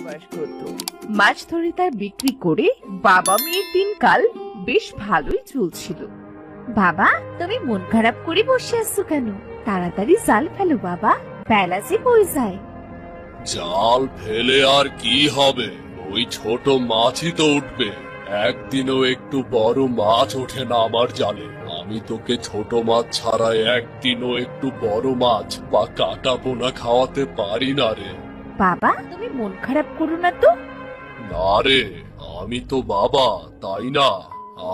বসবাস করত। মাছ ধরে তার বিক্রি করে বাবা মেয়ের দিনকাল বেশ ভালোই চলছিল। বাবা, তুমি মন খারাপ করে বসে আছো কেন? তাড়াতাড়ি জাল ফেলো বাবা, বেলা যে বয়ে যায়। জাল ফেলে আর কি হবে, ওই ছোট মাছই তো উঠবে। একদিনও একটু বড় মাছ ওঠে না আমার জালে। আমি তোকে ছোট মাছ ছাড়া একদিনও একটু বড় মাছ বা কাটা পোনা খাওয়াতে পারি না রে। বাবা, তুমি মন খারাপ করো না তো। না রে, আমি তো বাবা, তাই না?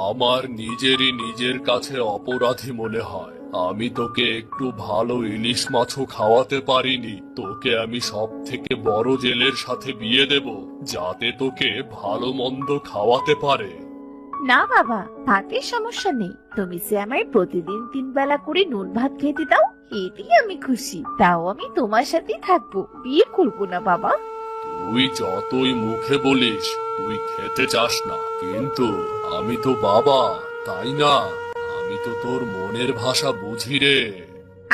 আমার নিজের কাছে অপরাধী মনে হয়। আমি তোকে একটু ভালো ইলিশ মাছও খাওয়াতে পারিনি। তোকে আমি সব থেকে বড় জেলের সাথে বিয়ে দেব, যাতে তোকে ভালো মন্দ খাওয়াতে পারে। না বাবা, তাতে সমস্যা নেই। তুমি যে আমায় প্রতিদিন 3 বেলা করে নুন ভাত খেতে দাও, এতেই আমি খুশি। তাও আমি তোমার সাথেই থাকবো, বিয়ে করবো না বাবা। তুই যতই মুখে বলিস তুই খেতে চাস না, কিন্তু আমি তো বাবা, তাই না? আমি তো তোর মনের ভাষা বুঝি রে।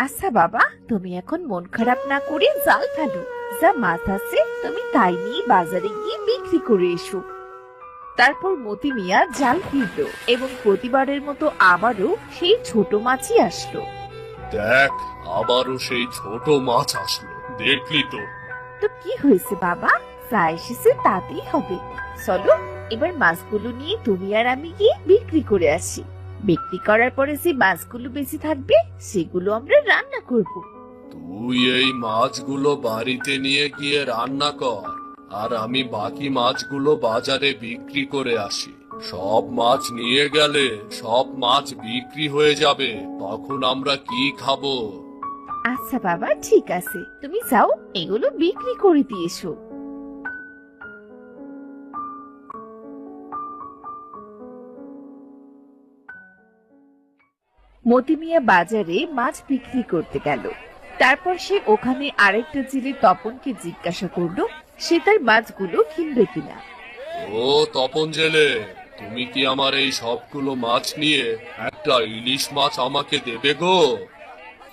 আচ্ছা বাবা, তুমি এখন মন খারাপ না করে জাল ফেলো। যা মাছ আছে তুমি তাই নিয়ে বাজারে গিয়ে বিক্রি করে এসো। তারপর মতি মিয়া জাল ফিরলো এবং প্রতিবারের মতো আবারও সেই ছোট মাছই আসলো। দেখ, আবারও সেই ছোট মাছ আসলো, দেখলি তো? তো কি হয়েছে বাবা, যা এসেছে তাতেই হবে। চলো, এবার মাছগুলো নিয়ে তুমি আর আমি গিয়ে বিক্রি করে আসি। বিক্রি করার পরে যে মাছগুলো বেঁচে থাকবে সেগুলো আমরা রান্না করব। তুই এই মাছগুলো বাড়িতে নিয়ে গিয়ে রান্না কর, আর আমি বাকি মাছগুলো বাজারে বিক্রি করে আসি। সব মাছ নিয়ে গেলে সব মাছ বিক্রি হয়ে যাবে, তখন আমরা কি খাবো? আচ্ছা বাবা, ঠিক আছে, তুমি যাও এগুলো বিক্রি করে দিয়ে এসো। মতি মিয়া বাজারে মাছ বিক্রি করতে গেল। তারপর সে ওখানে আরেকটা জেলে তপনকে জিজ্ঞাসা করলো সে তার মাছগুলো কিনবে কিনা। ও তপন জেলে, তুমি কি আমার এই সবগুলো মাছ নিয়ে একটা ইলিশ মাছ আমাকে দেবে গো?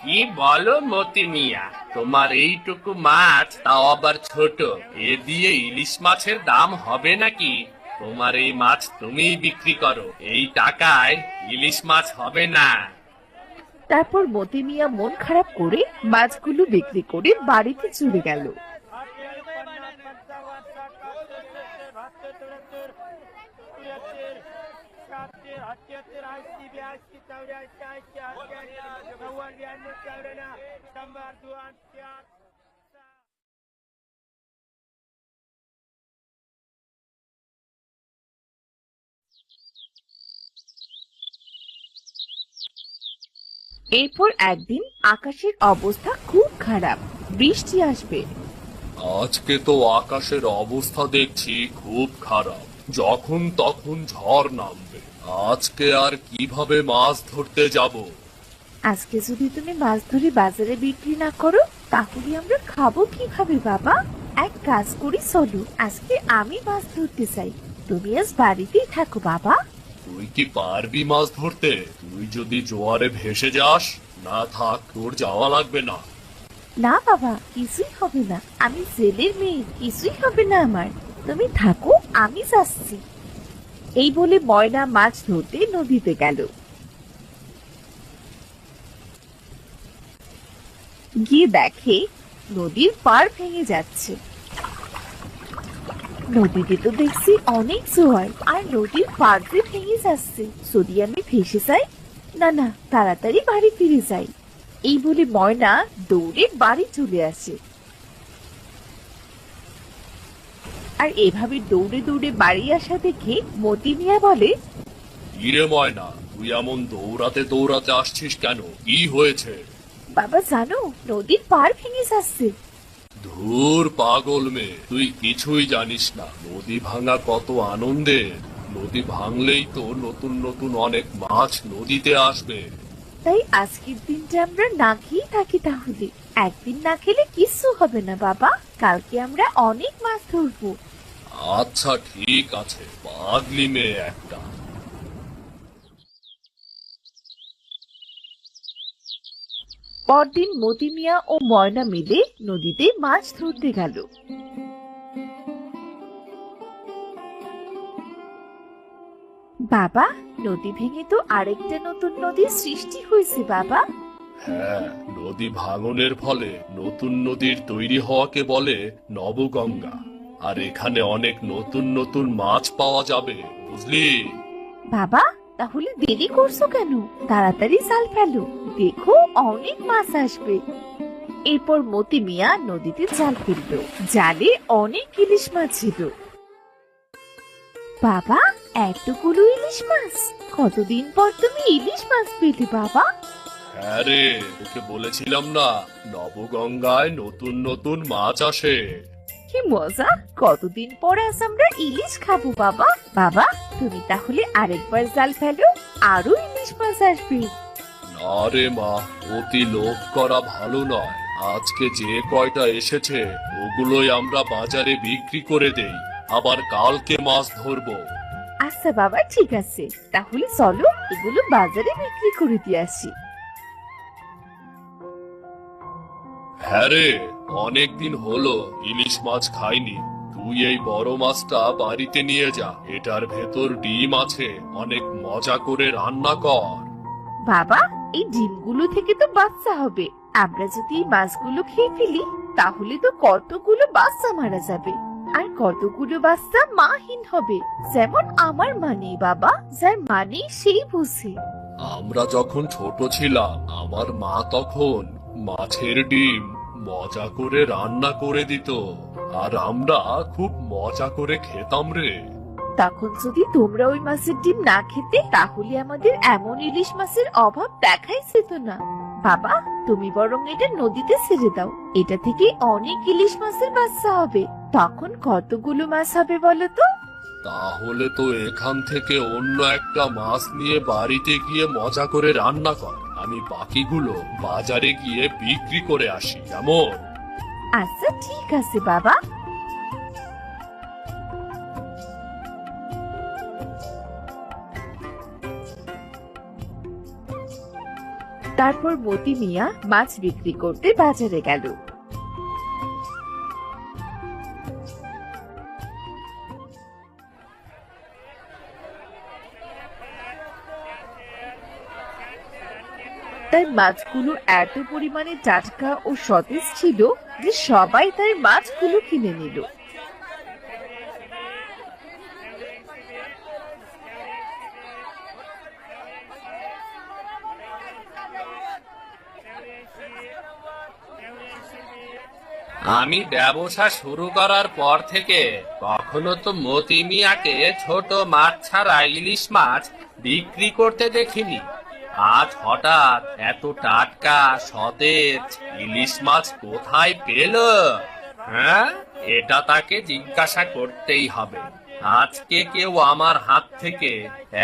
কি বলো মতি মিয়া, তোমার এইটুকু মাছ, তাও আবার ছোট, এ দিয়ে ইলিশ মাছের দাম হবে নাকি? তোমার এই মাছ তুমিই বিক্রি করো, এই টাকায় ইলিশ মাছ হবে না। তারপর মতি মিয়া মন খারাপ করে মাছগুলো বিক্রি করে বাড়িতে চলে গেল। এরপর একদিন আকাশের অবস্থা খুব খারাপ, বৃষ্টি আসবে। আজকে তো আকাশের অবস্থা দেখছি খুব খারাপ, যখন তখন ঝড় নামবে। আজকে আর কিভাবে মাছ ধরতে যাব? আজকে যদি তুমি মাছ ধরে বাজারে বিক্রি না করো তাহলে আমরা খাবো কিভাবে বাবা? এক কাজ করি, চলো আজকে আমি মাছ ধরতে চাই, তুমি আজ বাড়িতেই থাকো বাবা। তুই কি পারবি মাছ ধরতে? তুই যদি জোয়ারে ভেসে যাস, না থাক, তোর যাওয়া লাগবে না। না বাবা, কিছুই হবে না, আমি জেলের মেয়ে, কিছুই হবে না আমার। তুমি থাকো, আমি যাচ্ছি। এই বলে ময়না মাছ ধরতে নদীতে গেল। গিয়ে দেখে নদীর পাড় ভেঙে যাচ্ছে। নদীতে তো দেখছি অনেক জোয়ার, আর নদীর পাড় যে ভেঙে যাচ্ছে, যদি আমি ভেসে যাই। না না, তাড়াতাড়ি বাড়ি ফিরে যাই। এই বলে ময়না দৌড়ে বাড়ি চলে আসে। আর এভাবে দৌড়ে দৌড়ে বাড়ি আসা দেখে মতি মিয়া বলে, কিরে ময়না, তুই এমন দৌড়াতে দৌড়াতে আসছিস কেন? কি হয়েছে? বাবা জানো, নদীর পাড় ভেঙে যাচ্ছে। ধুর পাগল মেয়ে, তুই কিছুই জানিস না। নদী ভাঙা কত আনন্দের। নদী ভাঙলেই তো নতুন নতুন অনেক মাছ নদীতে আসবে। তাই আজকের দিনটা আমরা না খেয়ে থাকি তাহলে। একদিন না খেলে কিচ্ছু হবে না বাবা, কালকে আমরা অনেক মাছ ধরবো। আচ্ছা ঠিক আছে, পাগলি মেয়ে একটা। পরদিন মতি মিয়া ও ময়না মিলে নদীতে মাছ ধরতে গেল। বাবা, নদী ভেঙে তো আরেকটা নতুন নদীর সৃষ্টি হয়েছে বাবা। হ্যাঁ, নদী ভাঙনের ফলে নতুন নদীর তৈরি হওয়াকে বলে নবগঙ্গা। আর এখানে অনেক নতুন নতুন মাছ পাওয়া যাবে, বুঝলি? বাবা, তাহলে দেরি করছো কেন? তাড়াতাড়ি জাল ফেলো, দেখো অনেক মাছ আসবে। এরপর মতি মিয়া নদীতে জাল ফেললো। জালে অনেক ইলিশ মাছ ছিল। বাবা, এতগুলো ইলিশ মাছ! কতদিন পর তুমি ইলিশ মাছ পেলে বাবা? হ্যাঁ রে, তোকে বলেছিলাম না, নবগঙ্গায় নতুন নতুন মাছ আসে। কি মজা! কতদিন পর আজ আমরা ইলিশ খাবো বাবা। বাবা, তুমি তাহলে আরেকবার জাল ফেলো, আরো ইলিশ মাছ আসবে। না রে মা, অতি লোভ করা ভালো নয়। আজকে যে কয়টা এসেছে ওগুলোই আমরা বাজারে বিক্রি করে দেই, আবার কালকে মাছ ধরবো। আচ্ছা বাবা, ঠিক আছে, তাহলে চলো এগুলো বাজারে বিক্রি করে দিয়ে আসি। হ্যাঁ রে, অনেকদিন হলো ইলিশ মাছ খাইনি। তুই এই বড় মাছটা বাড়িতে নিয়ে যা, এটার ভেতর ডিম আছে, অনেক মজা করে রান্না কর। বাবা, এই ডিমগুলো থেকে তো বাচ্চা হবে। আমরা যদি এই মাছগুলো খেয়ে ফেলি তাহলে তো কতগুলো বাচ্চা মারা যাবে, আর কতগুলো বাচ্চা মাহীন হবে। যেমন আমার মা নেই বাবা, যার মা নেই সেই বুঝে। আমরা যখন ছোট ছিলাম আমার মা তখন মাছের ডিম মজা করে রান্না করে দিত, আর আমরা খুব মজা করে খেতাম রে। তখন যদি তোমরা ওই মাছের ডিম না খেতে তাহলে আমাদের এমন ইলিশ মাছের অভাব দেখাই যেত না। বাবা, তুমি বরং এটা নদীতে ছেড়ে দাও, এটা থেকে অনেক ইলিশ মাছের বাচ্চা হবে। তখন কতগুলো মাছ হবে বলো তো? তাহলে তো এখান থেকে অন্য একটা মাছ নিয়ে বাড়িতে গিয়ে মজা করে রান্না কর, আমি বাকিগুলো বাজারে গিয়ে বিক্রি করে আসি, কেমন? আচ্ছা ঠিক আছে বাবা। তারপর মতি মিয়া মাছ বিক্রি করতে বাজারে গেল। তার মাছগুলো এত পরিমাণে টাটকা ও সতেজ ছিল যে সবাই তার মাছগুলো কিনে নিল। আমি ব্যবসা শুরু করার পর থেকে কখনো তো মতি মিয়াকে ছোট মাছ ছাড়া ইলিশ মাছ বিক্রি করতে দেখিনি। আজ হঠাৎ এত টাটকা সতেজ ইলিশ মাছ কোথায় পেল? হ্যাঁ, এটা তাকে জিজ্ঞাসা করতেই হবে। আজকে কেউ আমার হাত থেকে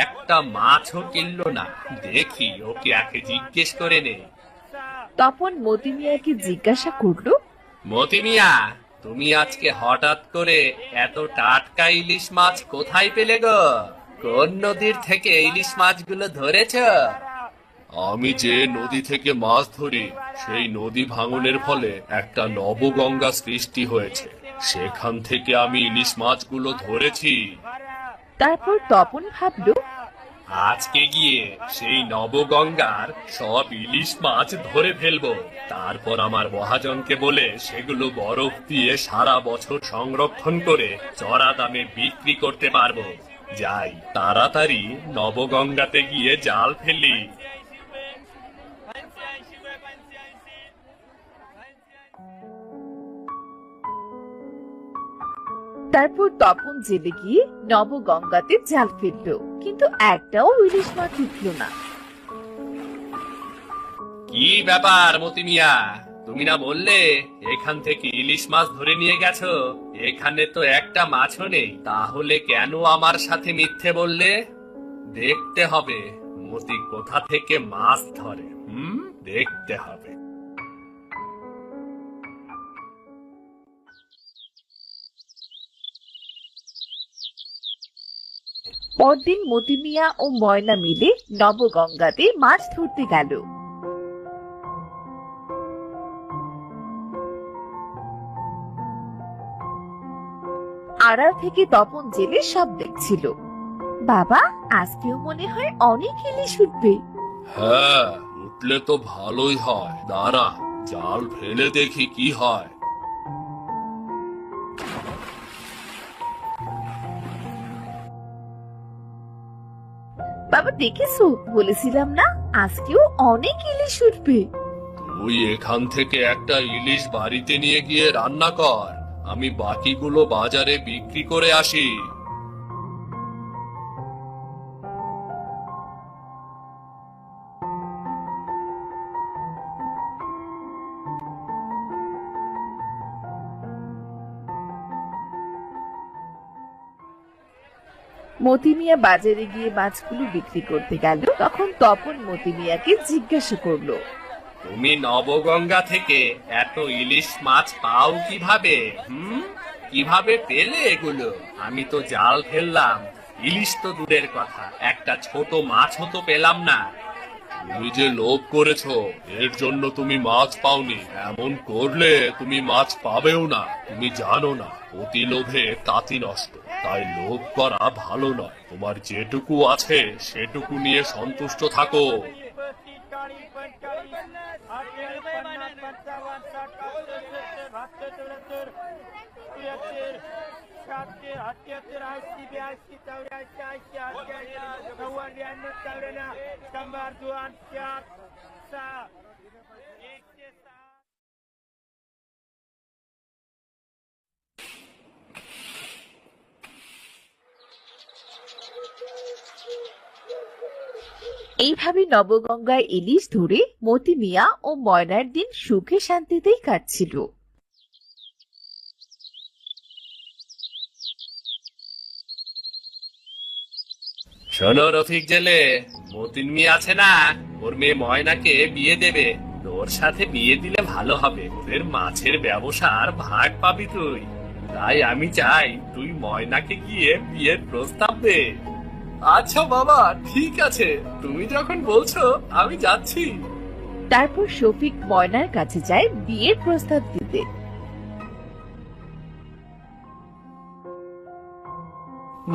একটা মাছও কিনলো না। দেখি ওকে একে জিজ্ঞেস করে নে। তপন মতি মিয়াকে জিজ্ঞাসা করলো, মতি মিয়া, তুমি আজকে হঠাৎ করে এত টাটকা ইলিশ মাছ কোথায় পেলে গো? কোন নদীর থেকে ইলিশ মাছগুলো ধরেছ? আমি যে নদী থেকে মাছ ধরি সেই নদী ভাঙনের ফলে একটা নবগঙ্গা সৃষ্টি হয়েছে, সেখান থেকে আমি ইলিশ মাছগুলো ধরেছি। তারপর তপন ভাবলো, আজকে গিয়ে সেই নবগঙ্গার সব ইলিশ মাছ ধরে ফেলবো, তারপর আমার মহাজনকে বলে সেগুলো বরফ দিয়ে সারা বছর সংরক্ষণ করে চড়া দামে বিক্রি করতে পারবো। যাই, তাড়াতাড়ি নবগঙ্গাতে গিয়ে জাল ফেলি। তারপর তপন জেলে গিয়ে নবগঙ্গাতে জাল ফেললো, কিন্তু একটাও ইলিশ মাছ উঠলো না। কি ব্যাপার মতি মিয়া, তুমি না বললে এখান থেকে ইলিশ মাছ ধরে নিয়ে গেছো? এখানে তো একটা মাছও নেই, তাহলে কেন আমার সাথে মিথ্যে বললে? দেখতে হবে মতি কোথা থেকে মাছ ধরে। দেখতে হবে। পরদিন মতি মিয়া ও ময়না মিলে নবগঙ্গাতে মাছ ধরতে গেল। আড়াল থেকে তপন জেলে সব দেখছিল। বাবা, আজকেও মনে হয় অনেক ইলিশ উঠবে। হ্যাঁ, উঠলে তো ভালোই হয়। দাঁড়া, জাল ফেলে দেখি কি হয়। বাবা দেখেছো, বলেছিলাম না আজকেও অনেক ইলিশ উঠবে। তুই এখান থেকে একটা ইলিশ বাড়িতে নিয়ে গিয়ে রান্না কর, আমি বাকিগুলো বাজারে বিক্রি করে আসি। মতি মিয়া বাজারে গিয়ে মাছগুলো বিক্রি করতে গেল, তখন তপন মতি মিয়াকে জিজ্ঞাসা করলো। তুমি নবগঙ্গা থেকে এত ইলিশ মাছ পাও কিভাবে? কিভাবে পেলে এগুলো? আমি তো জাল ফেললাম, ইলিশ তো দূরের কথা, একটা ছোট মাছও তো পেলাম না। তুমি যে লোভ করেছো, এর জন্য তুমি মাছ পাওনি। এমন করলে তুমি মাছ পাবেও না। তুমি জানো না, অতি লোভে তাঁতি নষ্ট। তাই লোভ করা ভালো নয়। তোমার যেটুকু আছে সেটুকু নিয়ে সন্তুষ্ট থাকো। এইভাবে নবগঙ্গায় ইলিশ ধরে মতি মিয়া ও ময়নার দিন সুখে শান্তিতেই কাটছিল। শোনো রফিক জেলে, মতিন মেয়ে আছে না, ওর মেয়ে ময়নাকে বিয়ে দেবে। তোর সাথে বিয়ে দিলে ভালো হবে, ওদের মাছের ব্যবসার ভাগ পাবি তুই। তাই আমি চাই তুই ময়নাকে গিয়ে বিয়ের প্রস্তাব দে। আচ্ছা বাবা, ঠিক আছে, তুমি যখন বলছো আমি যাচ্ছি। তারপর শফিক ময়নার কাছে যায় বিয়ের প্রস্তাব দিতে।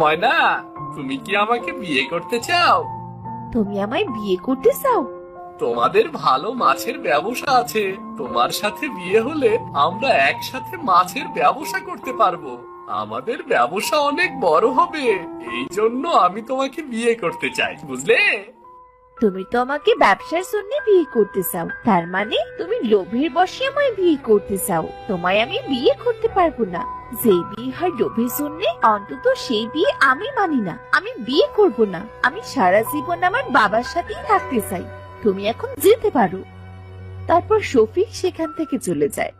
ময়না, তুমি কি আমাকে বিয়ে করতে চাও? তুমি আমায় বিয়ে করতে চাও? তোমাদের ভালো মাছের ব্যবসা আছে, তোমার সাথে বিয়ে হলে আমরা একসাথে মাছের ব্যবসা করতে পারবো। আমাদের ব্যবসা অনেক বড় হবে, এই জন্য আমি তোমাকে বিয়ে করতে চাই, বুঝলে? তুমি তো আমাকে ব্যবসার জন্য বিয়ে করতে চাও, তার মানে তুমি লোভের বশে আমায় বিয়ে করতে চাও। তোমায় আমি বিয়ে করতে পারবো না। যেই বিয়ে হয় লোভের জন্য, অন্তত সেই বিয়ে আমি মানি না। আমি বিয়ে করব না। আমি সারা জীবন আমার বাবার সাথেই থাকতে চাই। তুমি এখন যেতে পারো। তারপর শফিক সেখান থেকে চলে যায়।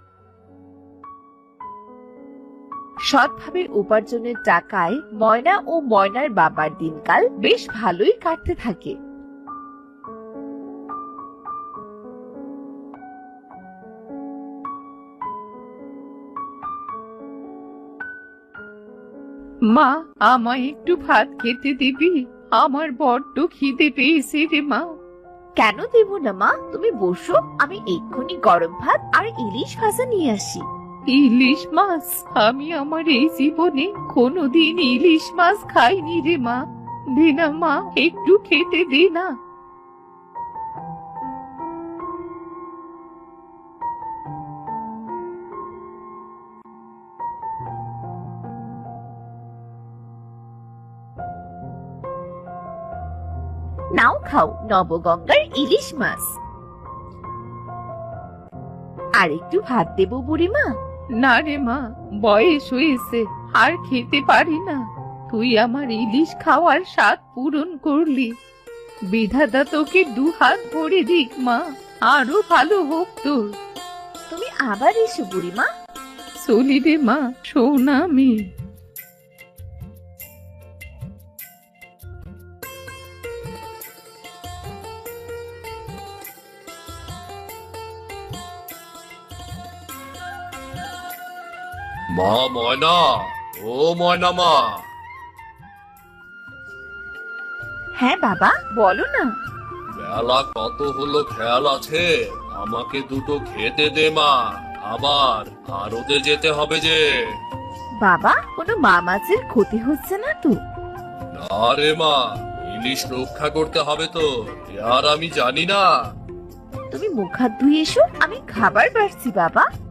সৎভাবে উপার্জনের টাকায় ময়না ও ময়নার বাবার দিনকাল বেশ ভালোই কাটতে থাকে। মা, আমায় একটু ভাত খেতে দিবি? আমার বড্ড খিদে পেয়েছে রে মা। কেন দেব না মা, তুমি বসো, আমি এক্ষুনি গরম ভাত আর ইলিশ ভাজা নিয়ে আসি। ইলিশ মাছ? আমি আমার এই জীবনে কোনোদিন ইলিশ মাছ খাইনি রে মা। দে না মা, একটু খেতে দে না। নাও খাও নবগঙ্গার ইলিশ মাছ। আর একটু ভাত দেবো বুড়িমা? না রে মা, বয়স হয়েছে, আর খেতে পারি না। তুই আমার ইলিশ খাওয়ার স্বাদ পূরণ করলি। বিধাতা তোকে দুহাত ভরে দিক মা, আরো ভালো হোক তোর। তুমি আবার এসো বুড়িমা। চলি রে মা, সোনা মেয়ে। মা ময়না, ও ময়না মা। হ্যাঁ বাবা, বলো না। বেলা কত হলো খেয়াল আছে? আমাকে দুটো খেতে দে মা, আবার আরতে যেতে হবে যে। বাবা, কোনো মা মাছের ক্ষতি হচ্ছে না তো? আরে মা, ইলিশ রক্ষা করতে হবে তো, আর আমি জানি না। তুমি মুখ হাত ধুয়ে এসো, আমি খাবার বাড়ছি বাবা।